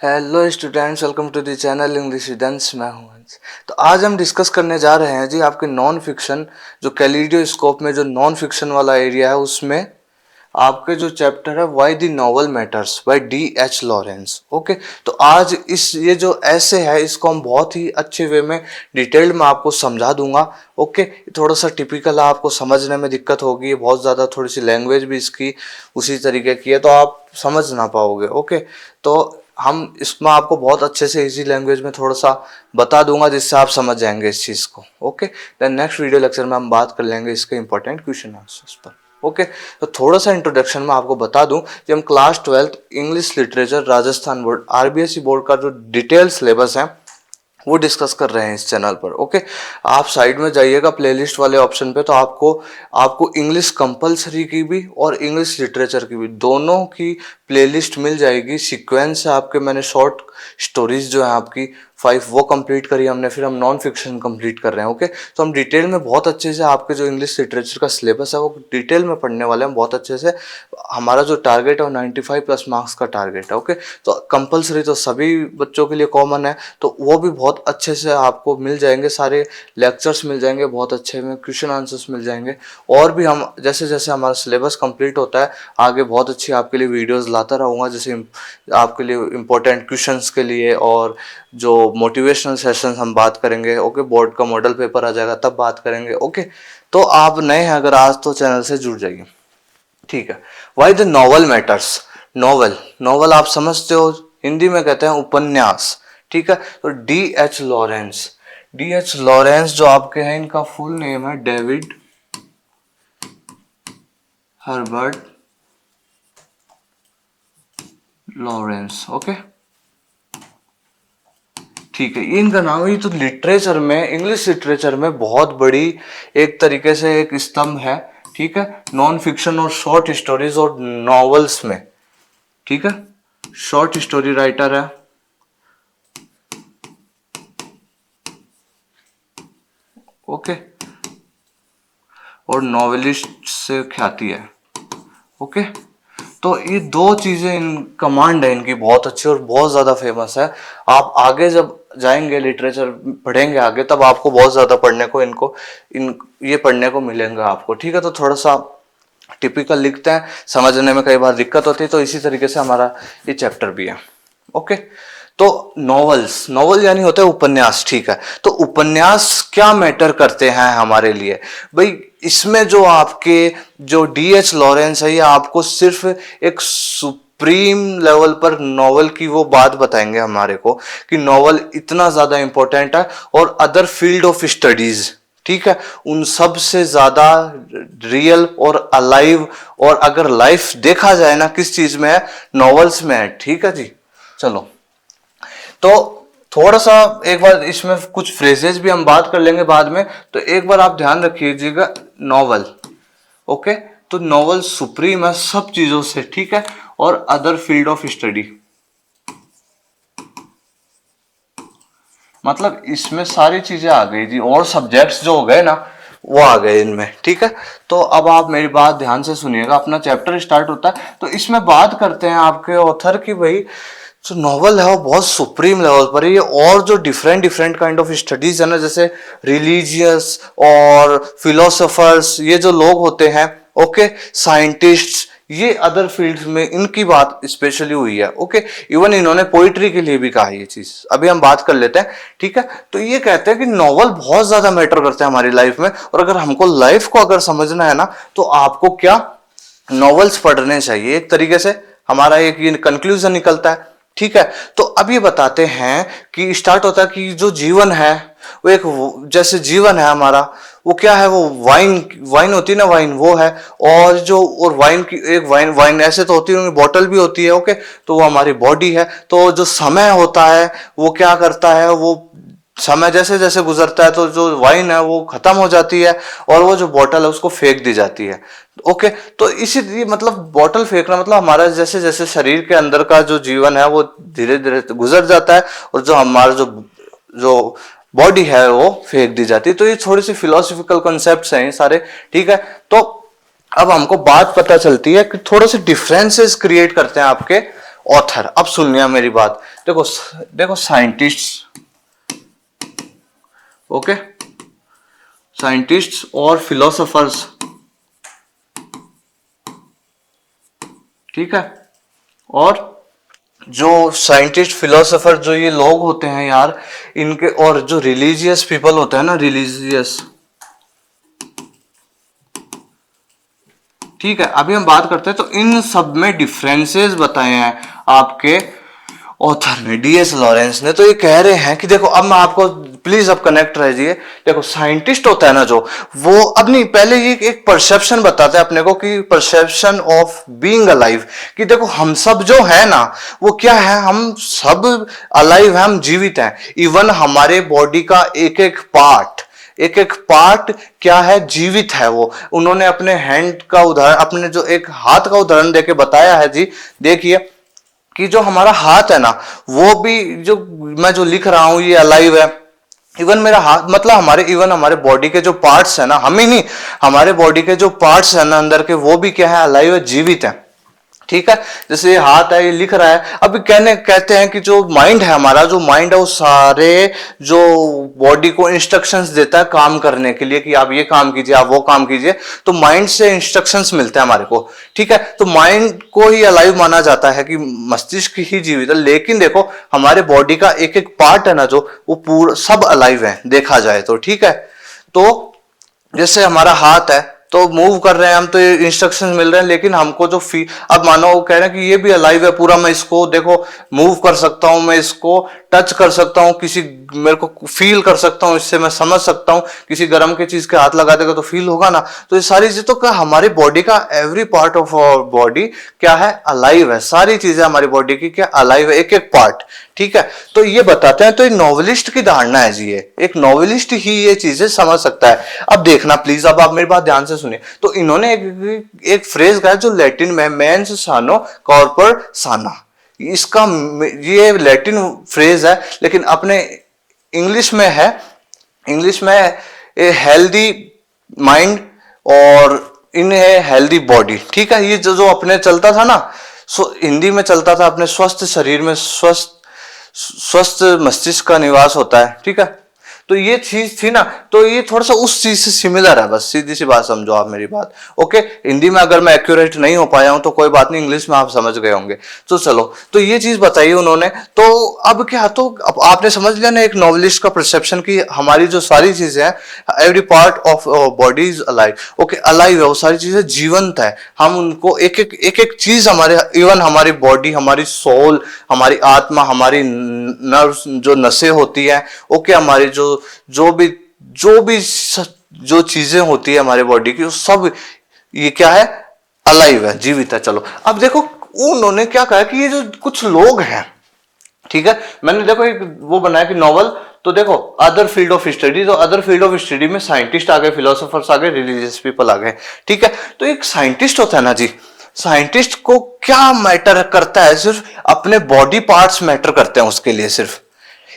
Hello students, welcome to the channel English students. मैं हूं हंस। तो आज हम डिस्कस करने जा रहे हैं जी आपके नॉन फिक्शन जो कैलिडोस्कोप में जो नॉन फिक्शन वाला एरिया है उसमें आपके जो चैप्टर है why the novel matters by D.H. Lawrence. Okay, तो आज इस ये जो ऐसे है इसको हम बहुत ही अच्छे वे में डिटेल्ड में आपको समझा दूंगा। ओके, थोड़ा सा टिपिकल है, आपको समझने में दिक्कत होगी, बहुत ज़्यादा थोड़ी सी लैंग्वेज भी इसकी उसी तरीके की है तो आप समझ ना पाओगे। ओके, तो हम इसमें आपको बहुत अच्छे से इजी लैंग्वेज में थोड़ा सा बता दूंगा जिससे आप समझ जाएंगे इस चीज़ को। Okay, then next video lecture में हम बात कर लेंगे इसके इंपॉर्टेंट क्वेश्चन आंसर्स पर। ओके, तो थोड़ा सा इंट्रोडक्शन में आपको बता दूं कि हम class 12 English literature Rajasthan board RBSE board का जो डिटेल सिलेबस है वो डिस्कस कर रहे हैं इस चैनल पर। ओके, आप साइड में जाइएगा प्लेलिस्ट वाले ऑप्शन पे तो आपको इंग्लिश कंपलसरी की भी और इंग्लिश लिटरेचर की भी दोनों की प्लेलिस्ट मिल जाएगी। सीक्वेंस है आपके, मैंने शॉर्ट स्टोरीज जो है आपकी 5 वो कंप्लीट करी हमने, फिर हम नॉन फिक्शन कंप्लीट कर रहे हैं। ओके, तो हम डिटेल में बहुत अच्छे से आपके जो इंग्लिश लिटरेचर का सिलेबस है वो डिटेल में पढ़ने वाले हैं बहुत अच्छे से। हमारा जो टारगेट है वो 95 प्लस मार्क्स का टारगेट है। ओके, तो कंपलसरी तो सभी बच्चों के लिए कॉमन है, तो वो भी बहुत अच्छे से आपको मिल जाएंगे, सारे लेक्चर्स मिल जाएंगे, बहुत अच्छे में क्वेश्चन आंसर्स मिल जाएंगे। और भी हम जैसे जैसे हमारा सिलेबस कंप्लीट होता है आगे बहुत अच्छी आपके लिए वीडियोस लाता रहूँगा, जैसे आपके लिए इम्पोर्टेंट क्वेश्चंस के लिए और जो मोटिवेशनल सेशंस हम बात करेंगे। ओके, बोर्ड का मॉडल पेपर आ जाएगा तब बात करेंगे। ओके, तो आप नए हैं अगर आज तो चैनल से जुड़ जाइए। ठीक है, why the novel matters. Novel novel आप समझते हो, हिंदी में कहते हैं उपन्यास। ठीक है, तो D.H. Lawrence, D.H. लॉरेंस जो आपके हैं इनका फुल नेम है डेविड हर्बर्ट लॉरेंस। ओके, ठीक है, ये इनका नाम है। ये तो लिटरेचर में, इंग्लिश लिटरेचर में बहुत बड़ी एक तरीके से एक स्तंभ है। ठीक है, नॉन फिक्शन और शॉर्ट स्टोरीज और नॉवेल्स में। ठीक है, शॉर्ट स्टोरी राइटर है। ओके, और नॉवेलिस्ट से ख्याति है। ओके, तो ये दो चीजें इन कमांड है इनकी बहुत अच्छी और बहुत ज्यादा फेमस है। आप आगे जब जाएंगे लिटरेचर पढ़ेंगे आगे तब आपको बहुत ज्यादा पढ़ने को ये पढ़ने को मिलेंगे आपको। ठीक है, तो थोड़ा सा टिपिकल लिखते हैं, समझने में कई बार दिक्कत होती है, तो इसी तरीके से हमारा ये चैप्टर भी है। ओके, तो नॉवल यानी होता है उपन्यास। ठीक है, तो उपन्यास क्या मैटर करते हैं हमारे लिए भाई? इसमें जो आपके जो D.H. लॉरेंस है ये आपको सिर्फ एक सुप्रीम लेवल पर नॉवल की वो बात बताएंगे हमारे को कि नॉवल इतना ज्यादा इंपॉर्टेंट है और अदर फील्ड ऑफ स्टडीज, ठीक है, उन सब से ज्यादा रियल और अलाइव, और अगर लाइफ देखा जाए ना किस चीज में है, नॉवेल्स में है। ठीक है जी, चलो तो थोड़ा सा एक बार इसमें कुछ फ्रेजेस भी हम बात कर लेंगे बाद में, तो एक बार आप ध्यान रखिएगा नॉवल। ओके, तो नॉवल सुप्रीम है सब चीजों से। ठीक है, और अदर फील्ड ऑफ स्टडी, मतलब इसमें सारी चीजें आ गई जी, और सब्जेक्ट्स जो हो गए ना वो आ गए इनमें। ठीक है, तो अब आप मेरी बात ध्यान से सुनिएगा। अपना चैप्टर स्टार्ट होता है तो इसमें बात करते हैं आपके ऑथर की भाई जो नॉवल है वो बहुत सुप्रीम लेवल पर है। ये और जो different different kind of studies है ना, जैसे रिलीजियस और फिलोसोफर्स, ये जो लोग होते हैं, ओके, साइंटिस्ट, ये अदर फील्ड्स में इनकी बात स्पेशली हुई है। ओके, इवन इन्होंने पोइट्री के लिए भी कहा ये चीज, अभी हम बात कर लेते हैं। ठीक है, तो ये कहते हैं कि नॉवल बहुत ज्यादा मैटर करते हैं हमारी लाइफ में, और अगर हमको लाइफ को अगर समझना है ना तो आपको क्या नॉवेल्स पढ़ने चाहिए। एक तरीके से हमारा एक ये कंक्लूजन निकलता है। ठीक है, तो अब ये बताते हैं कि स्टार्ट होता है कि जो जीवन है वो एक, जैसे जीवन है हमारा वो क्या है, वो वाइन होती है ना, वाइन वो है। और जो और वाइन की एक वाइन ऐसे तो होती है, बॉटल भी होती है। ओके, तो वो हमारी बॉडी है। तो जो समय होता है वो क्या करता है, वो समय जैसे जैसे गुजरता है तो जो वाइन है वो खत्म हो जाती है और वो जो बॉटल है उसको फेंक दी जाती है। ओके, तो इसी मतलब बॉटल फेंकना मतलब हमारा जैसे जैसे शरीर के अंदर का जो जीवन है वो धीरे धीरे गुजर जाता है और जो हमारा जो बॉडी है वो फेंक दी जाती है। तो ये थोड़ी सी फिलोसफिकल कॉन्सेप्ट्स हैं सारे। ठीक है, तो अब हमको बात पता चलती है कि थोड़े से डिफरेंसेस क्रिएट करते हैं आपके ऑथर। अब सुनिए मेरी बात, देखो देखो साइंटिस्ट, ओके, साइंटिस्ट और फिलोसोफर्स, ठीक है, और जो साइंटिस्ट फिलोसोफर जो ये लोग होते हैं यार, इनके और जो रिलीजियस पीपल होते हैं ना, रिलीजियस, ठीक है, अभी हम बात करते हैं। तो इन सब में डिफरेंसेस बताए हैं आपके ऑथर ने, डीएस लॉरेंस ने। तो ये कह रहे हैं कि देखो, अब मैं आपको, प्लीज अब कनेक्ट रहिए। देखो साइंटिस्ट होता है ना जो, वो अब नहीं, पहले ये एक परसेप्शन बताता है अपने को, कि परसेप्शन ऑफ बीइंग अलाइव, कि देखो हम सब जो है ना, वो क्या है, हम सब अलाइव है, हम जीवित हैं। इवन हमारे बॉडी का एक एक पार्ट, एक एक पार्ट क्या है, जीवित है। वो उन्होंने अपने हैंड का उदाहरण, अपने जो एक हाथ का उदाहरण देके बताया है जी। देखिए कि जो हमारा हाथ है ना, वो भी, जो मैं जो लिख रहा हूं ये अलाइव है। इवन मेरा हाथ, मतलब हमारे, इवन हमारे बॉडी के जो पार्ट्स है ना, हम ही नहीं, हमारे बॉडी के जो पार्ट्स है ना अंदर के, वो भी क्या है, अलाइव है, जीवित है, ठीक है। जैसे ये हाथ है, ये लिख रहा है। अभी कहते हैं कि जो माइंड है हमारा, जो माइंड है वो सारे जो बॉडी को इंस्ट्रक्शंस देता है काम करने के लिए, कि आप ये काम कीजिए, आप वो काम कीजिए। तो माइंड से इंस्ट्रक्शंस मिलते हैं हमारे को, ठीक है। तो माइंड को ही अलाइव माना जाता है, कि मस्तिष्क ही जीवित है। लेकिन देखो हमारे बॉडी का एक एक पार्ट है ना जो, वो पूरा सब अलाइव है देखा जाए तो, ठीक है। तो जैसे हमारा हाथ है, तो मूव कर रहे हैं हम, तो ये इंस्ट्रक्शंस मिल रहे हैं। लेकिन हमको जो अब मानो वो कह रहे हैं कि ये भी अलाइव है पूरा, मैं इसको देखो मूव कर सकता हूं, मैं इसको टच कर सकता हूं, किसी मेरे को फील कर सकता हूं, इससे मैं समझ सकता हूं, किसी गर्म के चीज के हाथ लगा देगा तो फील होगा ना। तो ये सारी चीजें, तो क्या हमारी बॉडी का every part of our body क्या है, अलाइव है। सारी चीजें हमारी बॉडी की क्या, अलाइव है, एक एक पार्ट, ठीक है। तो ये बताते हैं। तो ये नॉवेलिस्ट की धारणा है जी, ये एक नॉवेलिस्ट ही ये चीजें समझ सकता है। अब देखना प्लीज, अब आप मेरी बात ध्यान से सुनिए। तो इन्होंने एक फ्रेज गाया जो लैटिन में, मेंस सानो कॉर्पर साना, इसका ये लैटिन फ्रेज है, लेकिन अपने इंग्लिश में है, इंग्लिश में ए हेल्दी माइंड और इन है हेल्दी बॉडी, ठीक है। ये जो अपने चलता था ना, हिंदी में चलता था, अपने स्वस्थ शरीर में स्वस्थ मस्तिष्क का निवास होता है, ठीक है। तो ये चीज थी ना, तो ये थोड़ा सा उस चीज से सिमिलर है, बस सीधी सी बात समझो आप मेरी बात, ओके। हिंदी में अगर मैं एक्यूरेट नहीं हो पाया हूं तो कोई बात नहीं, इंग्लिश में आप समझ गए होंगे। तो चलो, तो ये चीज बताई उन्होंने। तो अब क्या, तो अब आपने समझ लिया ना एक नॉवेलिस्ट का परसेप्शन, की हमारी जो सारी चीजें हैं, every part of body is alive, okay, alive है, वो सारी चीजें जीवंत है। हम उनको एक एक चीज हमारे, इवन हमारी बॉडी, हमारी सोल, हमारी आत्मा, हमारी नर्व्स, जो नसें होती है, ओके, हमारी जो भी जो चीजें होती है हमारे बॉडी की, सब ये क्या है, अलाइव है, जीवित है। चलो अब देखो उन्होंने क्या कहा, कि ये जो कुछ लोग हैं, ठीक है, मैंने देखो एक वो बनाया कि नॉवल। तो देखो अदर फील्ड ऑफ स्टडी, तो अदर फील्ड ऑफ स्टडी में साइंटिस्ट आ गए, फिलोसोफर्स आ गए, रिलीजियस पीपल आ गए, ठीक है। तो एक साइंटिस्ट होता है ना जी, साइंटिस्ट को क्या मैटर करता है, सिर्फ अपने बॉडी पार्ट्स मैटर करते हैं उसके लिए। सिर्फ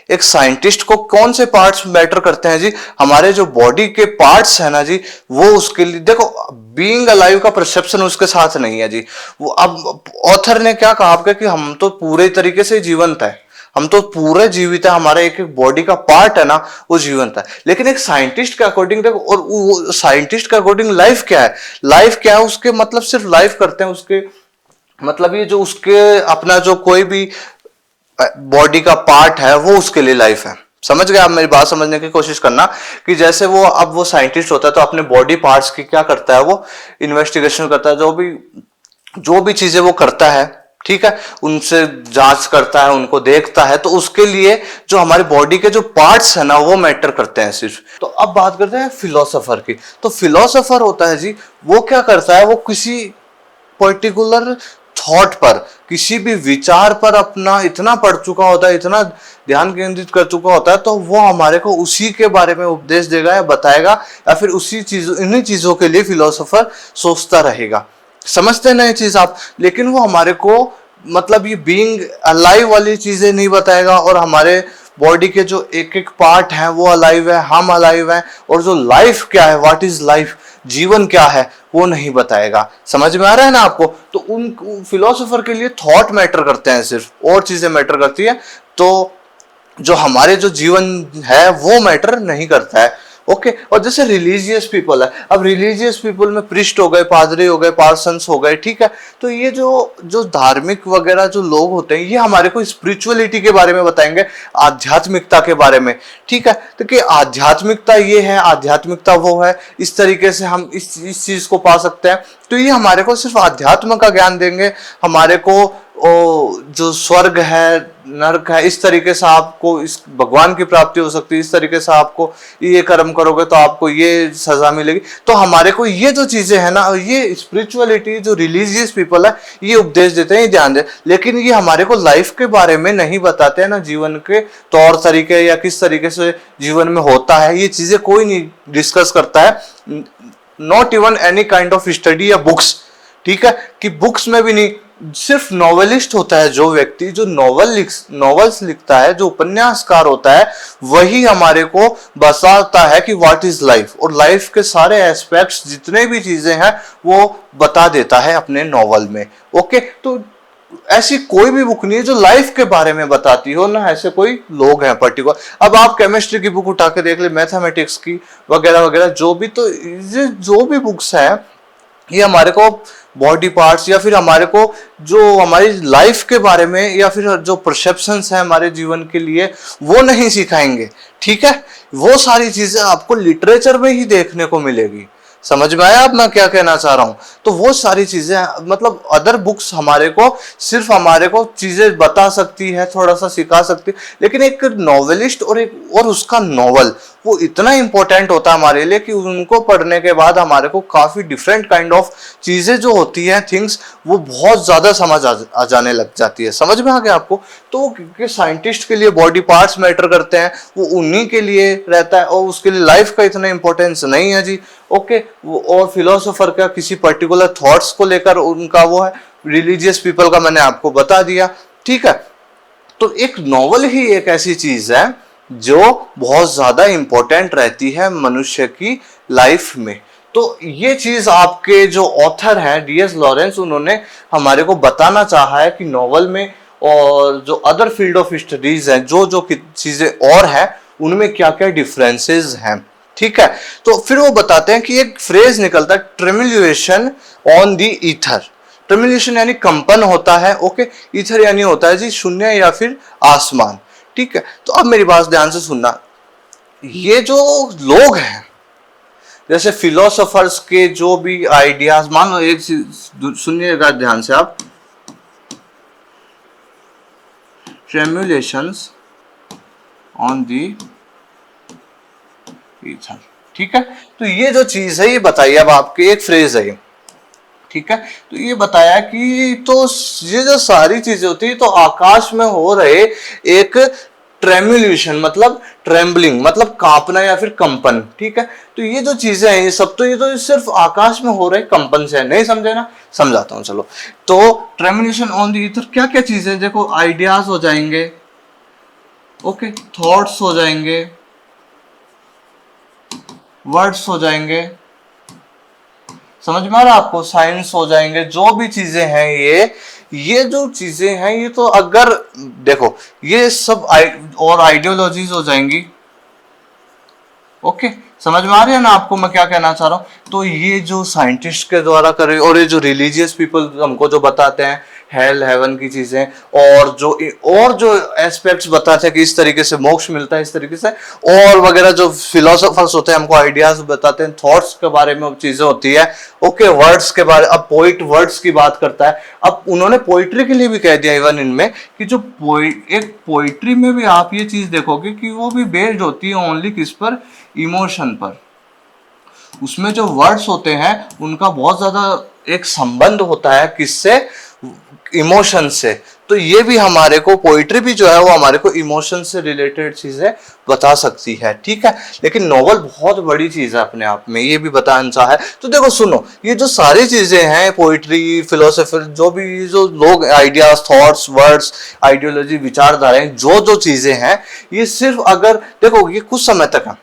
एक साइंटिस्ट को कौन से पार्ट्स मैटर करते हैं जी, हमारे जो बॉडी के पार्ट्स है ना जी, वो उसके लिए। देखो बीइंग अलाइव का परसेप्शन उसके साथ नहीं है जी। वो अब ऑथर ने क्या कहा आपके, कि हम तो पूरे तरीके से जीवंत है, हम तो पूरे जीवित है, हमारा एक एक बॉडी का पार्ट है ना वो जीवंत है। लेकिन एक साइंटिस्ट के अकॉर्डिंग देखो, और वो साइंटिस्ट के अकॉर्डिंग लाइफ क्या है, लाइफ क्या है उसके, मतलब सिर्फ लाइफ करते हैं उसके, मतलब ये जो उसके अपना जो कोई भी बॉडी का पार्ट है वो उसके लिए लाइफ है। समझ गए आप मेरी बात, समझने की कोशिश करना। कि जैसे वो, अब वो साइंटिस्ट होता है तो अपने बॉडी पार्ट्स की क्या करता है, वो इन्वेस्टिगेशन करता है, जो भी चीजें वो करता है, ठीक है, उनसे जांच करता है, उनको देखता है। तो उसके लिए जो हमारी बॉडी के जो पार्ट्स है ना वो मैटर करते हैं सिर्फ। तो अब बात करते हैं फिलोसोफर की। तो फिलोसोफर होता है जी, वो क्या करता है, वो किसी पर्टिकुलर थॉट पर, किसी भी विचार पर अपना इतना पढ़ चुका होता है, इतना ध्यान केंद्रित कर चुका होता है, तो वो हमारे को उसी के बारे में उपदेश देगा या बताएगा, या फिर उसी चीज, इन्हीं चीजों के लिए फिलोसोफर सोचता रहेगा। समझते ना ये चीज आप। लेकिन वो हमारे को, मतलब ये बीइंग अलाइव वाली चीजें नहीं बताएगा, और हमारे बॉडी के जो एक एक पार्ट हैं वो अलाइव है, हम अलाइव हैं, और जो लाइफ क्या है, व्हाट इज लाइफ, जीवन क्या है, वो नहीं बताएगा। समझ में आ रहा है ना आपको? तो उन फिलोसोफर के लिए थॉट मैटर करते हैं, सिर्फ और चीजें मैटर करती है। तो जो हमारे जो जीवन है वो मैटर नहीं करता है। ओके और जैसे रिलीजियस पीपल है, अब रिलीजियस पीपल में प्रिस्ट हो गए, पादरी हो गए, पार्सन्स हो गए, ठीक है। तो ये जो जो धार्मिक वगैरह जो लोग होते हैं, ये हमारे को स्पिरिचुअलिटी के बारे में बताएंगे, आध्यात्मिकता के बारे में, ठीक है। तो कि आध्यात्मिकता ये है, आध्यात्मिकता वो है, इस तरीके से हम इस चीज को पा सकते हैं। तो ये हमारे को सिर्फ आध्यात्म का ज्ञान देंगे, हमारे को जो स्वर्ग है, नरक है, इस तरीके से आपको इस भगवान की प्राप्ति हो सकती है, इस तरीके से आपको ये कर्म करोगे तो आपको ये सजा मिलेगी। तो हमारे को ये जो चीजें है ना, ये स्पिरिचुअलिटी जो रिलीजियस पीपल है ये उपदेश देते हैं, ये ध्यान दे, लेकिन ये हमारे को लाइफ के बारे में नहीं बताते हैं ना, जीवन के तौर तरीके या किस तरीके से जीवन में होता है, ये चीजें कोई नहीं डिस्कस करता है। Not even any kind of study या बुक्स, ठीक है, कि बुक्स में भी नहीं। सिर्फ नॉवेलिस्ट होता है जो व्यक्ति, जो नॉवेल्स लिखता है, जो उपन्यासकार होता है, वही हमारे को बताता है कि व्हाट इज लाइफ, और लाइफ के सारे एस्पेक्ट्स जितने भी चीजें हैं वो बता देता है अपने नॉवल में। ओके, तो ऐसी कोई भी बुक नहीं है जो लाइफ के बारे में बताती हो ना, ऐसे कोई लोग हैं पर्टिकुलर। अब आप केमिस्ट्री की बुक उठा के देख ले, मैथमेटिक्स की वगैरह वगैरह जो भी, तो ये जो भी बुक्स है ये हमारे को बॉडी पार्ट्स या फिर हमारे को जो हमारी लाइफ के बारे में या फिर जो परसेप्शंस है हमारे जीवन के लिए वो नहीं सिखाएंगे, ठीक है। वो सारी चीजें आपको लिटरेचर में ही देखने को मिलेगी। समझ में आया अब मैं क्या कहना चाह रहा हूं? तो वो सारी चीजें मतलब अदर बुक्स हमारे को सिर्फ हमारे को चीजें बता सकती है, थोड़ा सा सिखा सकती है, लेकिन एक नॉवेलिस्ट और उसका नॉवल वो इतना इंपॉर्टेंट होता है हमारे लिए कि उनको पढ़ने के बाद हमारे को काफी डिफरेंट काइंड ऑफ चीजें जो होती हैं, थिंग्स, वो बहुत ज्यादा समझ आ जाने लग जाती है। समझ में आ गया आपको? तो साइंटिस्ट के लिए बॉडी पार्ट्स मैटर करते हैं, वो उन्हीं के लिए रहता है और उसके लिए लाइफ का इतना इंपॉर्टेंस नहीं है जी। ओके, और फिलोसोफर का किसी पर्टिकुलर थॉट्स को लेकर उनका वो है, रिलीजियस पीपल का मैंने आपको बता दिया, ठीक है। तो एक नॉवल ही एक ऐसी चीज है जो बहुत ज्यादा इंपॉर्टेंट रहती है मनुष्य की लाइफ में। तो ये चीज आपके जो ऑथर हैं D.S. लॉरेंस, उन्होंने हमारे को बताना चाहा है कि नॉवल में और जो अदर फील्ड ऑफ स्टडीज हैं, जो जो चीजें और हैं, उनमें क्या क्या डिफरेंसेस हैं, ठीक है। तो फिर वो बताते हैं कि एक फ्रेज निकलता है, ट्रेमुलेशन ऑन द ईथर। ट्रेमुलेशन यानी कंपन होता है, ओके। ईथर यानी होता है जी शून्य या फिर आसमान, ठीक है। तो अब मेरी बात ध्यान से सुनना, ये जो लोग हैं जैसे फिलोसोफर्स के जो भी आइडियाज, मान लो एक सुनिएगा ध्यान से आप, ट्रेमुलेशंस ऑन दी ईथर, ठीक है। तो ये जो चीज है ये बताइए, अब आपके एक फ्रेज है, ठीक है। तो ये बताया कि तो ये जो सारी चीजें होती है तो आकाश में हो रहे एक ट्रेमुलेशन मतलब ट्रेम्बलिंग मतलब कांपना या फिर कंपन, ठीक है। तो ये जो चीजें हैं ये सब तो ये तो सिर्फ आकाश में हो रहे कंपन से है, नहीं समझे ना? समझाता हूं चलो। तो ट्रेमुलेशन ऑन द ईथर क्या क्या चीजें, देखो आइडियाज हो जाएंगे, ओके, थॉट्स हो जाएंगे, वर्ड्स हो जाएंगे, समझ में आ रहा है आपको, साइंस हो जाएंगे, जो भी चीजें हैं ये जो चीजें हैं ये तो अगर देखो ये सब और आइडियोलॉजीज हो जाएंगी, ओके। समझ में आ रही है ना आपको मैं क्या कहना चाह रहा हूं? तो ये जो साइंटिस्ट के द्वारा करे और ये जो रिलीजियस पीपल हमको जो बताते हैं हेल हेवन की चीजें और जो एस्पेक्ट्स बताते हैं कि इस तरीके से मोक्ष मिलता है, इस तरीके से और वगैरह, जो फिलोसोफर्स होते हैं हमको आइडियाज बताते हैं, थॉट्स के बारे में चीजें होती है, ओके। वर्ड्स के बारे, अब पोइट वर्ड्स की बात करता है, अब उन्होंने पोइट्री के लिए भी कह दिया इवन इनमें कि जो एक पोइट्री में भी आप ये चीज देखोगे कि वो भी बेस्ड होती है ओनली किस पर, इमोशन पर। उसमें जो वर्ड्स होते हैं उनका बहुत ज्यादा एक संबंध होता है किससे, इमोशन से। तो ये भी हमारे को पोइट्री भी जो है वो हमारे को इमोशन से रिलेटेड चीजें बता सकती है, ठीक है। लेकिन नॉवल बहुत बड़ी चीज है अपने आप में, ये भी बताना चाहा है। तो देखो सुनो, ये जो सारी चीजें हैं पोइट्री, फिलोसोफर, जो भी जो लोग आइडियाज, थॉट्स, वर्ड्स, आइडियोलॉजी, विचारधाराएं, जो जो चीजें हैं ये सिर्फ अगर देखो ये कुछ समय तक है,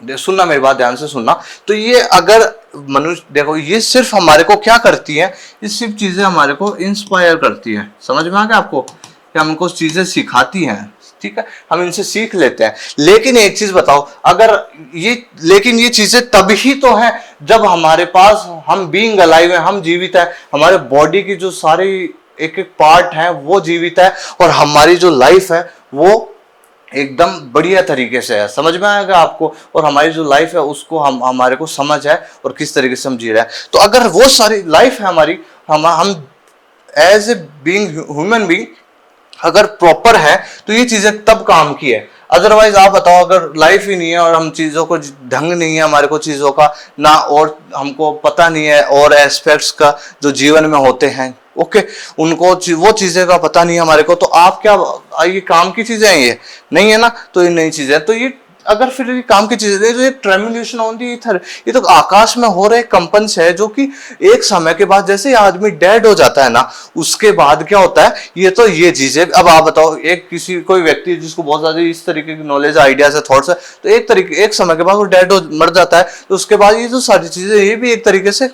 सुनना मेरी बात ध्यान से सुनना। तो ये अगर मनुष्य देखो, ये सिर्फ हमारे को क्या करती है, ये सिर्फ चीजें हमारे को इंस्पायर करती है। समझ में आ गया आपको कि हमको चीजें सिखाती हैं, ठीक है, हम इनसे सीख लेते हैं। लेकिन एक चीज बताओ, अगर ये चीजें तभी तो है जब हमारे पास, हम बीइंग अलाइव है, हम जीवित है, हमारे बॉडी की जो सारी एक एक पार्ट है वो जीवित है, और हमारी जो लाइफ है वो एकदम बढ़िया तरीके से है। समझ में आएगा आपको, और हमारी जो लाइफ है उसको हमारे को समझ है और किस तरीके से हम जी रहे हैं। तो अगर वो सारी लाइफ है हमारी, हम as a being human being अगर प्रॉपर है तो ये चीजें तब काम की है। अदरवाइज आप बताओ, अगर लाइफ ही नहीं है और हम चीजों को ढंग नहीं है हमारे को चीजों का ना, और हमको पता नहीं है और एस्पेक्ट्स का जो जीवन में होते हैं, ओके, उनको वो चीजें का पता नहीं है हमारे को, तो आप क्या, ये काम की चीजें हैं, ये नहीं है ना, तो ये नई चीजें, तो ये अगर फिर ये काम की चीजें, तो ये ट्रेमुलेशन ऑन दी ईथर, ये तो आकाश में हो रहे कंपन है, जो कि एक समय के बाद जैसे आदमी डेड हो जाता है ना, उसके बाद क्या होता है, ये चीजें। अब आप बताओ, एक कोई व्यक्ति जिसको बहुत ज्यादा इस तरीके की नॉलेज, आइडियाज है, थॉट्स है, तो एक समय के बाद वो डेड हो मर जाता है, तो उसके बाद ये जो सारी चीजें ये भी एक तरीके से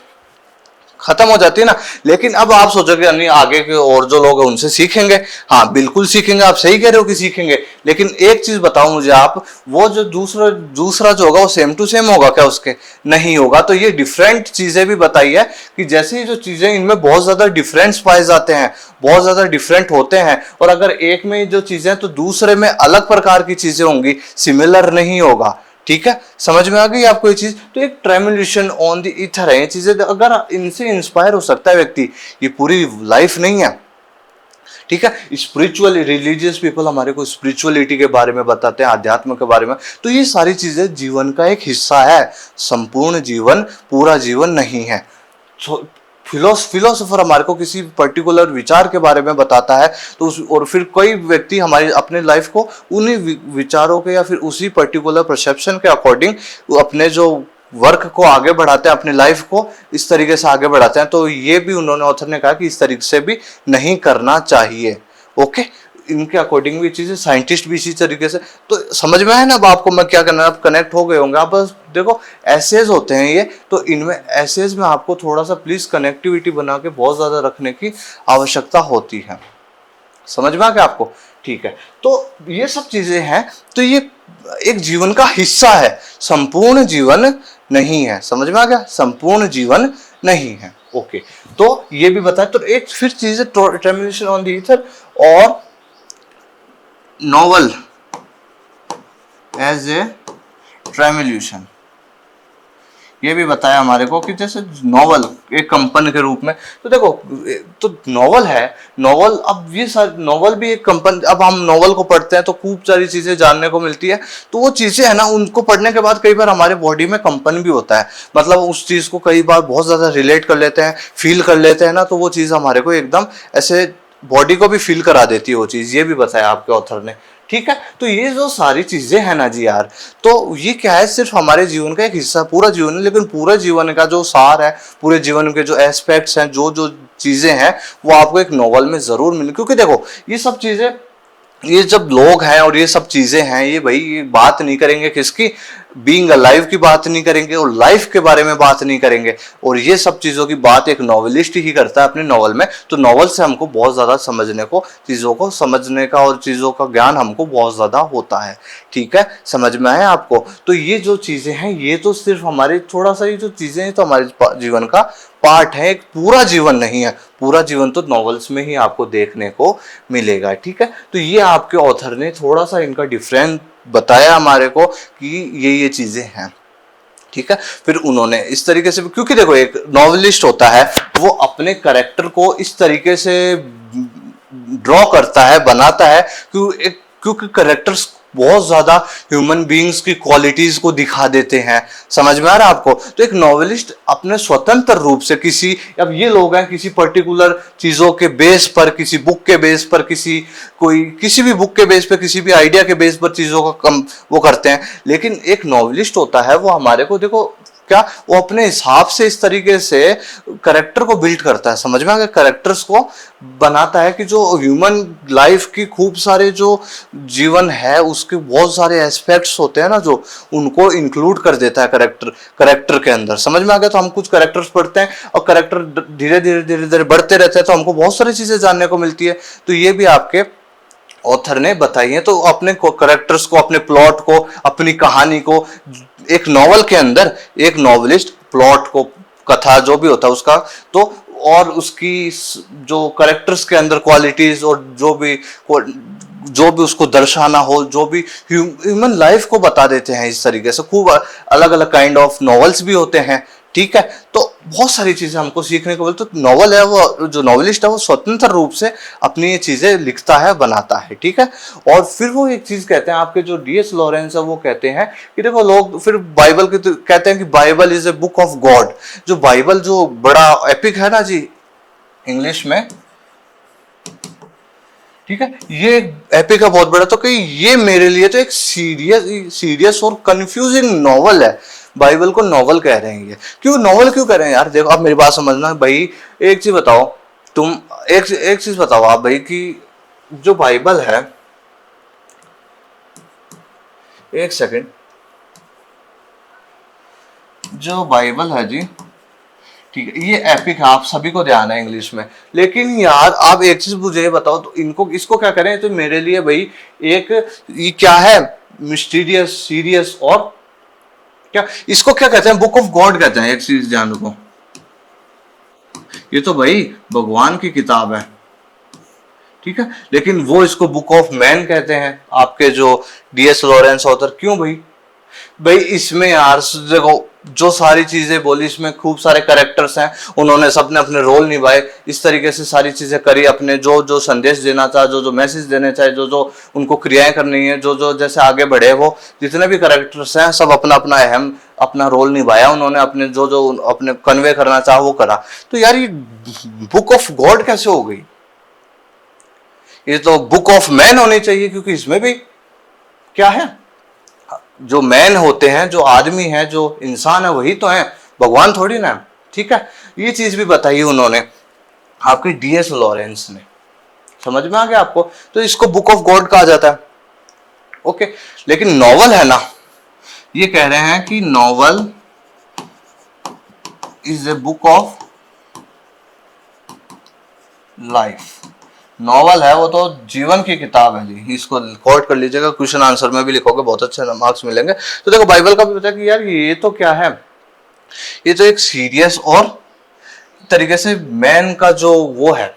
खत्म हो जाती है ना। लेकिन अब आप सोचोगे नहीं, आगे के और जो लोग हैं उनसे सीखेंगे, हाँ बिल्कुल सीखेंगे, आप सही कह रहे हो कि सीखेंगे। लेकिन एक चीज बताओ मुझे आप, वो जो दूसरा जो होगा वो सेम टू सेम होगा क्या? उसके नहीं होगा। तो ये डिफरेंट चीजें भी बताई है कि जैसे जो चीजें, इनमें बहुत ज्यादा डिफरेंस पाए जाते हैं, बहुत ज्यादा डिफरेंट होते हैं, और अगर एक में जो चीजें तो दूसरे में अलग प्रकार की चीजें होंगी, सिमिलर नहीं होगा। ठीक है, समझ में आ गई आपको ये चीज? तो एक ट्रेमुलेशन ऑन द ईथर है ये चीजें, अगर इनसे इंस्पायर हो सकता है व्यक्ति, ये पूरी लाइफ नहीं है। ठीक है, स्पिरिचुअल रिलीजियस पीपल हमारे को स्पिरिचुअलिटी के बारे में बताते हैं, आध्यात्म के बारे में। तो ये सारी चीजें जीवन का एक हिस्सा है, संपूर्ण जीवन, पूरा जीवन नहीं है। फिलोसोफर हमारे को किसी पर्टिकुलर विचार के बारे में बताता है, तो और फिर कोई व्यक्ति हमारी अपने लाइफ को उन्हीं विचारों के या फिर उसी पर्टिकुलर परसेप्शन के अकॉर्डिंग अपने जो वर्क को आगे बढ़ाते हैं, अपनी लाइफ को इस तरीके से आगे बढ़ाते हैं। तो ये भी उन्होंने, ऑथर ने कहा कि इस तरीके से भी नहीं करना चाहिए। ओके, इनके अकॉर्डिंग भी चीजें, साइंटिस्ट भी इसी तरीके से। तो समझ में आया ना अब आपको मैं क्या करना है? आप कनेक्ट हो गए होंगे। आप बस देखो, एसेज होते हैं ये, तो इनमें एसेज में आपको थोड़ा सा प्लीज कनेक्टिविटी बना के बहुत ज्यादा रखने की आवश्यकता होती है। समझ में आ गया आपको? ठीक है, तो ये सब चीजें हैं, तो ये एक जीवन का हिस्सा है, संपूर्ण जीवन नहीं है। समझ में आ गया? संपूर्ण जीवन नहीं है। ओके, तो ये भी बताया। तो एक फिर चीज है ट्रेमुलेशन ऑन द ईथर और नॉवल एज ए ट्रेमुलेशन, ये भी बताया हमारे को कि जैसे नॉवल एक कंपन के रूप में। तो देखो, तो नॉवल है, नॉवल, अब ये सारी नॉवल भी एक कंपन। अब हम नॉवल को पढ़ते हैं तो खूब सारी चीजें जानने को मिलती है। तो वो चीजें है ना, उनको पढ़ने के बाद कई बार हमारे बॉडी में कंपन भी होता है, मतलब उस चीज को कई बार बहुत ज्यादा रिलेट कर लेते हैं, फील कर लेते हैं ना, तो वो चीज हमारे को एकदम ऐसे बॉडी को भी फील करा देती है वो चीज। ये भी बताया आपके ऑथर ने। ठीक है, तो ये जो सारी चीजें हैं ना जी यार, तो ये क्या है, सिर्फ हमारे जीवन का एक हिस्सा, पूरा जीवन है, लेकिन पूरा जीवन का जो सार है, पूरे जीवन के जो एस्पेक्ट्स हैं, जो जो चीजें हैं, वो आपको एक नॉवल में जरूर मिले। क्योंकि देखो, ये सब चीजें, ये जब लोग हैं और ये सब चीजें हैं, ये भाई ये बात नहीं करेंगे किसकी, बीइंग अलाइव की बात नहीं करेंगे और लाइफ के बारे में बात नहीं करेंगे, और ये सब चीजों की बात एक नॉवेलिस्ट ही करता है अपने नॉवल में। तो नॉवल से हमको बहुत ज्यादा समझने को, चीजों को समझने का और चीजों का ज्ञान हमको बहुत ज्यादा होता है। ठीक है, समझ में आया आपको? तो ये जो चीजें हैं, ये तो सिर्फ हमारे थोड़ा सा, ये जो चीजें हैं तो हमारे जीवन का पार्ट है, एक पूरा जीवन नहीं है। पूरा जीवन तो नॉवेल्स में ही आपको देखने को मिलेगा। ठीक है, तो ये आपके ऑथर ने थोड़ा सा इनका डिफरेंस बताया हमारे को कि ये चीजें हैं। ठीक है, फिर उन्होंने इस तरीके से, क्योंकि देखो एक नॉवेलिस्ट होता है, वो अपने कैरेक्टर को इस तरीके से ड्रॉ करता है, बनाता है, क्योंकि कैरेक्टर्स बहुत ज्यादा ह्यूमन बीइंग्स की क्वालिटीज को दिखा देते हैं। समझ में आ रहा है आपको? तो एक नॉवेलिस्ट अपने स्वतंत्र रूप से किसी, अब ये लोग हैं किसी पर्टिकुलर चीजों के बेस पर, किसी बुक के बेस पर, किसी भी बुक के बेस पर, किसी भी आइडिया के बेस पर चीजों का वो करते हैं। लेकिन एक नॉवेलिस्ट होता है, वो हमारे को देखो क्या वो अपने हिसाब से इस तरीके से करेक्टर को बिल्ड करता है, समझ में आ गया, करेक्टर्स को बनाता है कि जो ह्यूमन लाइफ की खूब सारे जो जीवन है उसके बहुत सारे एस्पेक्ट्स होते हैं ना, जो उनको इंक्लूड कर देता है करेक्टर के अंदर। समझ में आ गया। तो हम कुछ करेक्टर्स पढ़ते हैं और करेक्टर धीरे धीरे बढ़ते रहते हैं, तो हमको बहुत सारी चीजें जानने को मिलती है। तो ये भी आपके ऑथर ने बताई है। तो अपने करेक्टर्स को, अपने प्लॉट को, अपनी कहानी को, एक नॉवल के अंदर एक नॉवलिस्ट प्लॉट को, कथा जो भी होता है उसका, तो और उसकी जो करेक्टर्स के अंदर क्वालिटीज और जो भी उसको दर्शाना हो, जो भी ह्यूमन लाइफ को बता देते हैं इस तरीके से। खूब अलग अलग काइंड ऑफ नॉवेल्स भी होते हैं, ठीक है। तो बहुत सारी चीजें हमको सीखने को मिलती। तो नॉवल है वो, जो नॉवेलिस्ट है वो स्वतंत्र रूप से अपनी ये चीजें लिखता है, बनाता है, ठीक है। और फिर वो एक चीज कहते हैं, आपके जो D.S. लॉरेंस है वो कहते हैं कि देखो, लोग फिर बाइबल की कहते हैं कि Bible is a book of God. जो बाइबल जो बड़ा एपिक है ना जी इंग्लिश में, ठीक है, ये एपिक है बहुत बड़ा। तो कि ये मेरे लिए तो एक सीरियस और कंफ्यूजिंग नॉवल है। बाइबल को नॉवल कह रहे हैं ये, क्यों नॉवल क्यों कह रहे हैं यार? देखो आप मेरी बात समझना भाई, एक चीज बताओ तुम, एक चीज बताओ आप भाई कि जो बाइबल है, एक सेकंड, जो बाइबल है जी, ठीक है, ये एपिक है, आप सभी को ध्यान है इंग्लिश में। लेकिन यार आप एक चीज मुझे ये बताओ, तो इसको क्या करें? तो मेरे लिए भाई एक ये क्या है, मिस्टीरियस, सीरियस और क्या, इसको क्या कहते हैं? बुक ऑफ गॉड कहते हैं। एक चीज ध्यान रखो, ये तो भाई भगवान की किताब है, ठीक है, लेकिन वो इसको बुक ऑफ मैन कहते हैं आपके जो D.S. Lawrence author. क्यों भाई? भाई इसमें यार देखो, जो सारी चीजें बोली, इसमें खूब सारे कैरेक्टर्स हैं, उन्होंने सबने अपने रोल निभाए, इस तरीके से सारी चीजें करी, अपने जो जो संदेश देना चाहे, जो जो मैसेज देने चाहे, जो जो उनको क्रियाएं करनी है, जो जो जैसे आगे बढ़े, वो जितने भी कैरेक्टर्स हैं सब अपना अपना अहम अपना रोल निभाया उन्होंने, अपने जो जो अपने कन्वे करना चाहा वो करा। तो यार ये बुक ऑफ गॉड कैसे हो गई? ये तो बुक ऑफ मैन होनी चाहिए, क्योंकि इसमें भी क्या है, जो मैन होते हैं, जो आदमी है, जो इंसान है, वही तो है, भगवान थोड़ी ना, ठीक है। ये चीज भी बताई उन्होंने आपके D.S. लॉरेंस ने। समझ में आ गया आपको? तो इसको बुक ऑफ गॉड कहा जाता है, ओके। लेकिन नॉवल है ना, ये कह रहे हैं कि novel is a book of life. Novel है वो तो जीवन की किताब है जी, इसको कोट कर लीजिएगा, क्वेश्चन आंसर में भी लिखोगे, बहुत अच्छे मार्क्स मिलेंगे। तो देखो बाइबल का भी पता है कि यार ये तो क्या है, ये तो एक सीरियस और तरीके से मैन का जो वो है,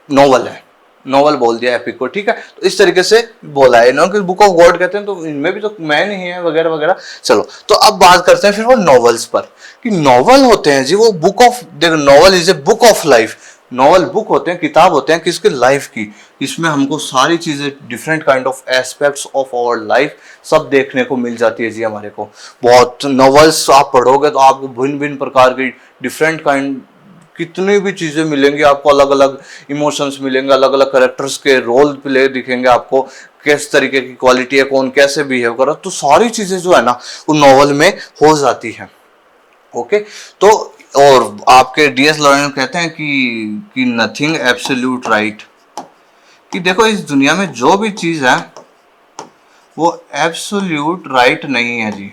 नॉवल है, नॉवल बोल दिया एपिक को, ठीक है। तो इस तरीके से बोला है इन्होंने कि बुक ऑफ गॉड कहते हैं, तो इनमें भी तो मैन ही है वगैरह वगैरह। चलो तो अब बात करते हैं फिर वो नॉवेल्स पर, कि नॉवल होते हैं जी वो बुक ऑफ, देखो novel is a book of life. Novel book होते हैं, किताब होते हैं किसके? लाइफ की। इसमें हमको सारी चीजें, different kind of aspects of our life सब देखने को मिल जाती है जी हमारे को। बहुत नॉवेल्स आप पढ़ोगे तो आपको भिन्न भिन्न प्रकार की डिफरेंट काइंड, कितनी भी चीजें मिलेंगी आपको, अलग अलग इमोशंस मिलेंगे, अलग अलग कैरेक्टर्स के रोल प्ले दिखेंगे आपको, किस तरीके की क्वालिटी है, कौन कैसे बिहेव कर रहा, तो सारी चीजें जो है ना वो नॉवल में हो जाती है, ओके। तो और आपके D.S. लॉरेंस कहते हैं कि नथिंग एब्सोल्यूट राइट, कि देखो इस दुनिया में जो भी चीज है वो एब्सोल्यूट राइट नहीं है जी,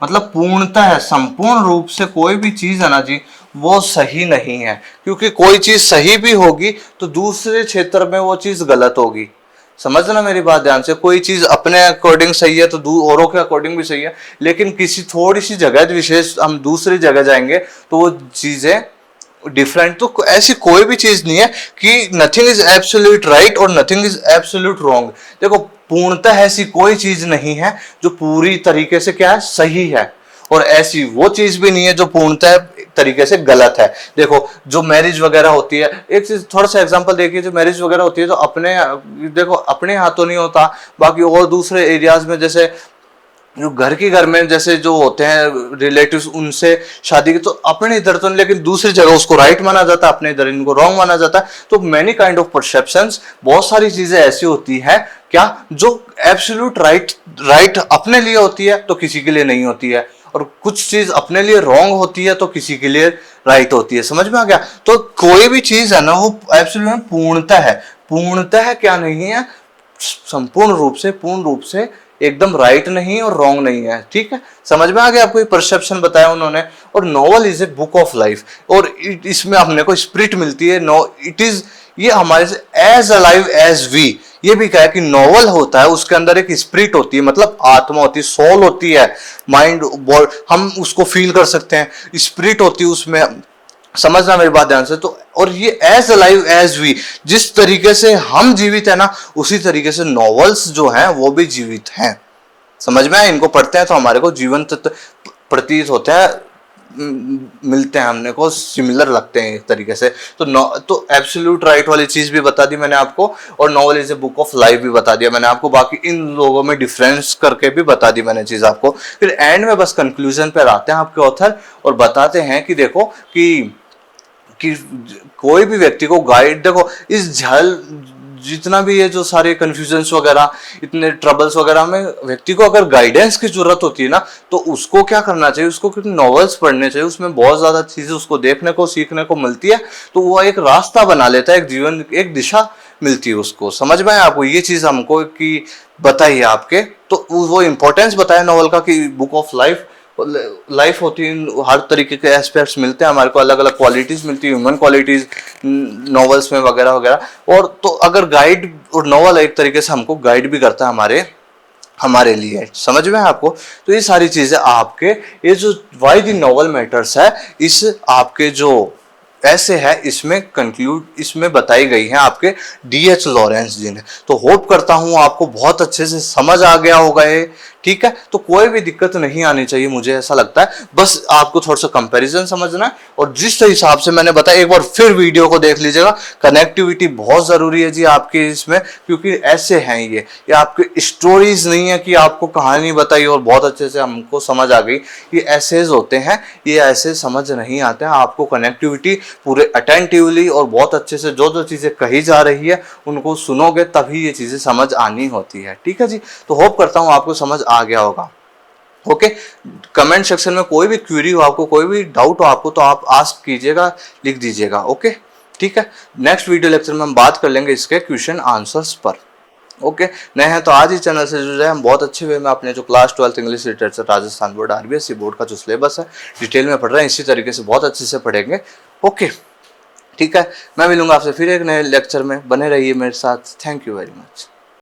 मतलब पूर्णता है, संपूर्ण रूप से कोई भी चीज है ना जी वो सही नहीं है, क्योंकि कोई चीज सही भी होगी तो दूसरे क्षेत्र में वो चीज गलत होगी। समझना मेरी बात ध्यान से, कोई चीज अपने अकॉर्डिंग सही है तो औरों के अकॉर्डिंग भी सही है, लेकिन किसी थोड़ी सी जगह विशेष हम दूसरी जगह जाएंगे तो वो चीजें डिफरेंट। तो ऐसी कोई भी चीज नहीं है कि नथिंग इज एब्सोल्यूट राइट और नथिंग इज एब्सोल्यूट रॉन्ग। देखो पूर्णतः ऐसी कोई चीज नहीं है जो पूरी तरीके से क्या है, सही है, और ऐसी वो चीज भी नहीं है जो पूर्णतः तरीके से गलत है। देखो जो मैरिज वगैरह होती है, एक चीज थोड़ा सा एग्जांपल देखिए, जो मैरिज वगैरह होती है तो अपने, देखो अपने हाथों नहीं होता, बाकी और दूसरे एरियाज में जैसे जो घर में जैसे जो होते हैं रिलेटिव्स उनसे शादी की, तो अपने इधर तो, लेकिन दूसरी जगह उसको राइट माना जाता है, अपने इधर इनको रॉन्ग माना जाता है। तो मैनी काइंड ऑफ परसेप्शंस, बहुत सारी चीजें ऐसी होती है क्या जो एब्सोल्यूट राइट अपने लिए होती है तो किसी के लिए नहीं होती है, और कुछ चीज अपने लिए रॉन्ग होती है तो किसी के लिए राइट होती है। समझ में आ गया? तो कोई भी चीज है ना वो एब्सोल्यूट पूर्णतः है, पूर्णतः क्या नहीं है, संपूर्ण रूप से, पूर्ण रूप से एकदम राइट नहीं और रॉन्ग नहीं है। ठीक है, समझ में आ गया आपको? ये परसेप्शन बताया उन्होंने। और novel is a book of life, और इसमें अपने को स्पिरिट मिलती है। नो इट इज, ये हमारे से एज अलाइव एज वी, ये भी कहा है कि नॉवल होता है उसके अंदर एक स्पिरिट होती है, मतलब आत्मा होती है, सोल होती है, माइंड बॉडी, हम उसको फील कर सकते हैं, स्पिरिट होती है उसमें। समझना मेरी बात ध्यान से। तो और ये एज अलाइव एज वी, जिस तरीके से हम जीवित है ना उसी तरीके से नॉवेल्स जो हैं वो भी जीवित हैं। समझ में आया? इनको पढ़ते हैं तो हमारे को जीवन प्रतीत होते हैं, मिलते हैं, हमने को सिमिलर लगते हैं एक तरीके से। तो एब्सोल्यूट राइट वाली चीज भी बता दी मैंने आपको, और novel is a book of life भी बता दिया मैंने आपको। बाकी इन लोगों में डिफरेंस करके भी बता दी मैंने चीज आपको। फिर एंड में बस कंक्लूजन पे आते हैं आपके ऑथर और बताते हैं कि देखो कि कोई भी व्यक्ति को गाइड, देखो इस जितना भी ये जो सारे कंफ्यूजन्स वगैरह, इतने ट्रबल्स वगैरह में व्यक्ति को अगर गाइडेंस की जरूरत होती है ना तो उसको क्या करना चाहिए, उसको कुछ नॉवेल्स पढ़ने चाहिए, उसमें बहुत ज्यादा चीजें उसको देखने को सीखने को मिलती है। तो वो एक रास्ता बना लेता है, एक जीवन, एक दिशा मिलती है उसको। समझ में आया आपको? ये चीज हमको कि बताइए आपके, तो वो इंपॉर्टेंस बताया नॉवल का कि बुक ऑफ लाइफ होती है, हर तरीके के एस्पेक्ट्स मिलते हैं हमारे को, अलग अलग क्वालिटीज मिलती है, ह्यूमन क्वालिटीज नॉवेल्स में वगैरह वगैरह। और तो अगर गाइड, और नॉवल एक तरीके से हमको गाइड भी करता है हमारे लिए। समझ में है आपको? तो ये सारी चीजें आपके, ये जो वाई द नॉवल मैटर्स है, इस आपके जो ऐसे है इसमें इसमें बताई गई है आपके डीएच लॉरेंस जी ने। तो होप करता हूं आपको बहुत अच्छे से समझ आ गया होगा ये। ठीक है, तो कोई भी दिक्कत नहीं आनी चाहिए, मुझे ऐसा लगता है। बस आपको थोड़ा सा कंपैरिजन समझना है, और जिस हिसाब से मैंने बताया एक बार फिर वीडियो को देख लीजिएगा। कनेक्टिविटी बहुत जरूरी है जी आपके इसमें, क्योंकि ऐसे हैं ये आपके स्टोरीज नहीं है कि आपको कहानी बताई और बहुत अच्छे से हमको समझ आ गई। ये ऐसेज होते हैं, ये ऐसे समझ नहीं आते हैं। आपको कनेक्टिविटी पूरे अटेंटिवली और बहुत अच्छे से जो जो चीजें कही जा रही है उनको सुनोगे तभी ये चीजें समझ आनी होती है। ठीक है जी, तो होप करता हूं आपको समझ आ गया होगा। ओके, कमेंट सेक्शन में कोई भी क्वेरी हो आपको, कोई भी डाउट हो आपको, तो आप आस्क कीजिएगा, लिख दीजिएगा। ओके, ठीक है, नेक्स्ट वीडियो लेक्चर में हम बात कर लेंगे इसके क्वेश्चन आंसर्स पर। ओके, नए हैं तो आज ही चैनल से जुड़ जाए। हम बहुत अच्छे वे में अपने जो class 12 English literature Rajasthan board RBSE board का जो सिलेबस है डिटेल में पढ़ रहे हैं, इसी तरीके से बहुत अच्छे से पढ़ेंगे। ओके, ठीक है, मैं मिलूंगा आपसे फिर एक नए लेक्चर में, बने रहिए मेरे साथ। Thank you very much.